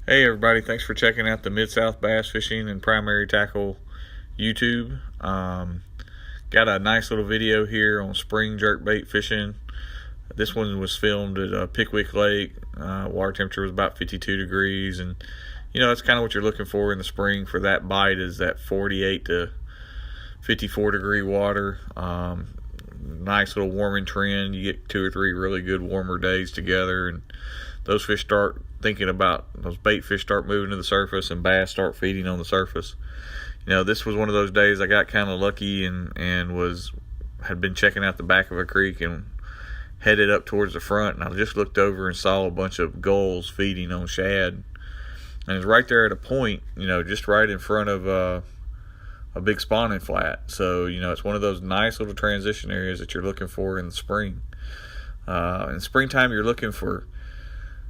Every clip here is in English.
Hey everybody, thanks for checking out the Mid-South Bass Fishing and Primary Tackle YouTube. Got a nice little video here on spring jerkbait fishing. This one was filmed at Pickwick Lake. Water temperature was about 52 degrees, and that's kind of what you're looking for in the spring for that bite, is that 48 to 54 degree water. Nice little warming trend. You get 2 or 3 really good warmer days together, and those fish start thinking about, those bait fish start moving to the surface, and bass start feeding on the surface. This was one of those days I got kind of lucky and had been checking out the back of a creek and headed up towards the front, and I just looked over and saw a bunch of gulls feeding on shad, and it's right there at a point, just right in front of a big spawning flat. So it's one of those nice little transition areas that you're looking for in the spring. In springtime, you're looking for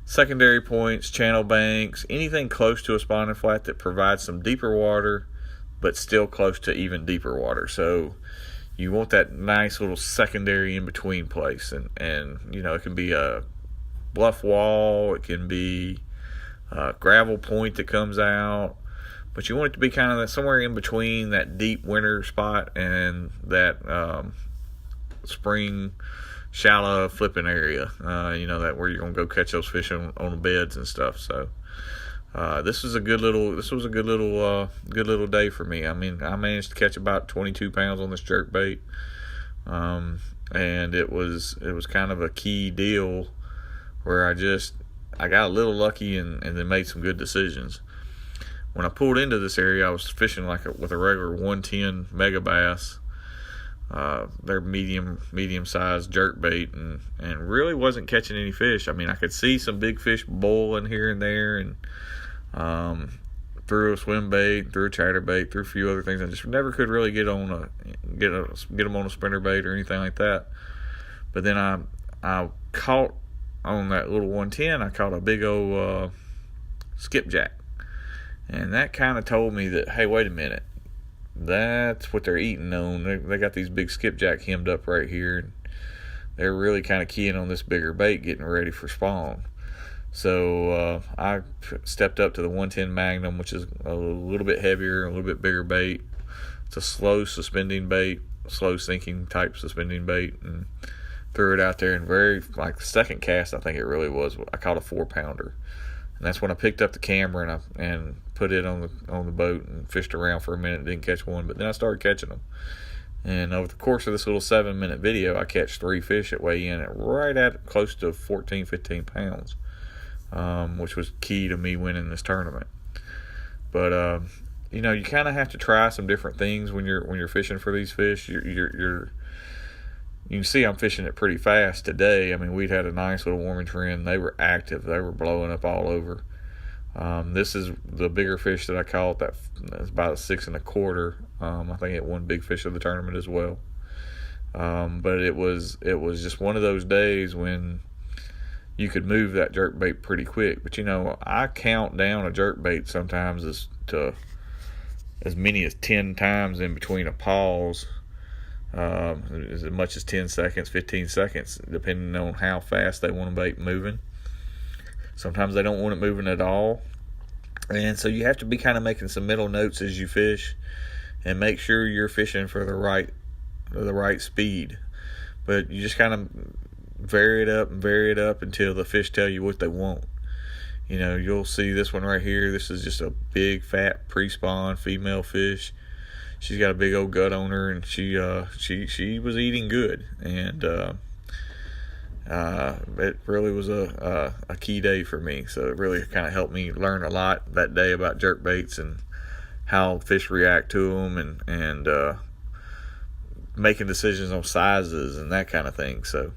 secondary points, channel banks, anything close to a spawning flat that provides some deeper water but still close to even deeper water. So you want that nice little secondary in between place, and it can be a bluff wall, it can be a gravel point that comes out, but you want it to be kind of somewhere in between that deep winter spot and that spring shallow flipping area, that where you're gonna go catch those fish on the beds and stuff. So this was a good little day for me. I mean, I managed to catch about 22 pounds on this jerkbait, and it was kind of a key deal where I got a little lucky and then made some good decisions. When I pulled into this area, I was fishing with a regular 110 Megabass. They're medium sized jerkbait, and really wasn't catching any fish. I mean, I could see some big fish boiling here and there, and threw a swim bait, threw a chatterbait, threw a few other things. I just never could really get them on a spinner bait or anything like that. But then I caught on that little 110. I caught a big old skipjack, and that kind of told me that, hey, wait a minute. That's what they're eating on. They got these big skipjack hemmed up right here, and they're really kind of keying on this bigger bait getting ready for spawn. So I stepped up to the 110 Magnum, which is a little bit heavier, a little bit bigger bait. It's a slow suspending bait, slow sinking type suspending bait, and threw it out there. And the second cast, I think it really was, I caught a 4-pounder. And that's when I picked up the camera and put it on the boat and fished around for a minute. Didn't catch one, but then I started catching them. And over the course of this little 7-minute video, I catch 3 fish that weigh in at right at close to 14, 15 pounds, which was key to me winning this tournament. But you kind of have to try some different things when you're fishing for these fish. You can see I'm fishing it pretty fast today. I mean, we'd had a nice little warming trend. They were active. They were blowing up all over. This is the bigger fish that I caught. That's about a 6 1/4. I think it won big fish of the tournament as well. But it was just one of those days when you could move that jerkbait pretty quick. But I count down a jerkbait sometimes as many as 10 times in between a pause. As much as 10 seconds, 15 seconds, depending on how fast they want a bait moving. Sometimes they don't want it moving at all, and so you have to be kind of making some mental notes as you fish, and make sure you're fishing for the right speed. But you just kind of vary it up until the fish tell you what they want. You'll see this one right here. This is just a big fat pre-spawn female fish. She's got a big old gut on her, and she was eating good, and it really was a key day for me. So it really kind of helped me learn a lot that day about jerkbaits and how fish react to them, and making decisions on sizes and that kind of thing. So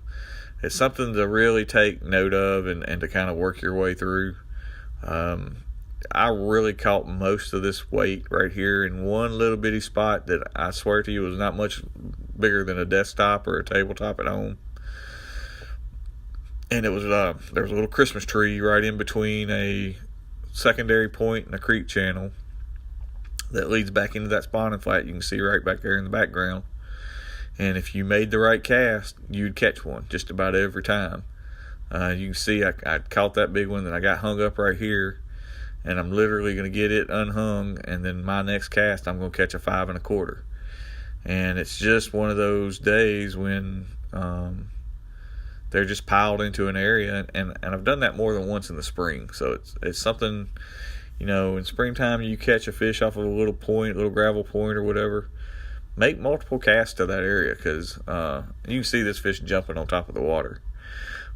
it's something to really take note of and to kind of work your way through. I really caught most of this weight right here in one little bitty spot that I swear to you was not much bigger than a desktop or a tabletop at home. And it was there was a little Christmas tree right in between a secondary point and a creek channel that leads back into that spawning flat. You can see right back there in the background. And if you made the right cast, you'd catch one just about every time. You can see I caught that big one, and I got hung up right here. and I'm literally going to get it unhung, and then my next cast I'm going to catch a 5 1/4. And it's just one of those days when they're just piled into an area, and I've done that more than once in the spring. So it's something, you know, in springtime you catch a fish off of a little point, little gravel point or whatever, make multiple casts to that area, because you can see this fish jumping on top of the water.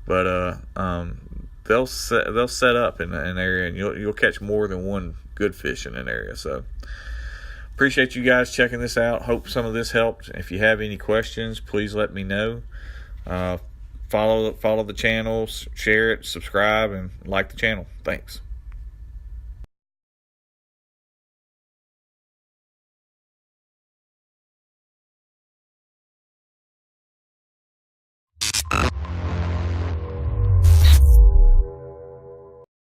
But they'll set up in an area, and you'll catch more than one good fish in an area. So appreciate you guys checking this out. Hope some of this helped. If you have any questions, please let me know. Follow the channel, share it, subscribe, and like the channel. Thanks.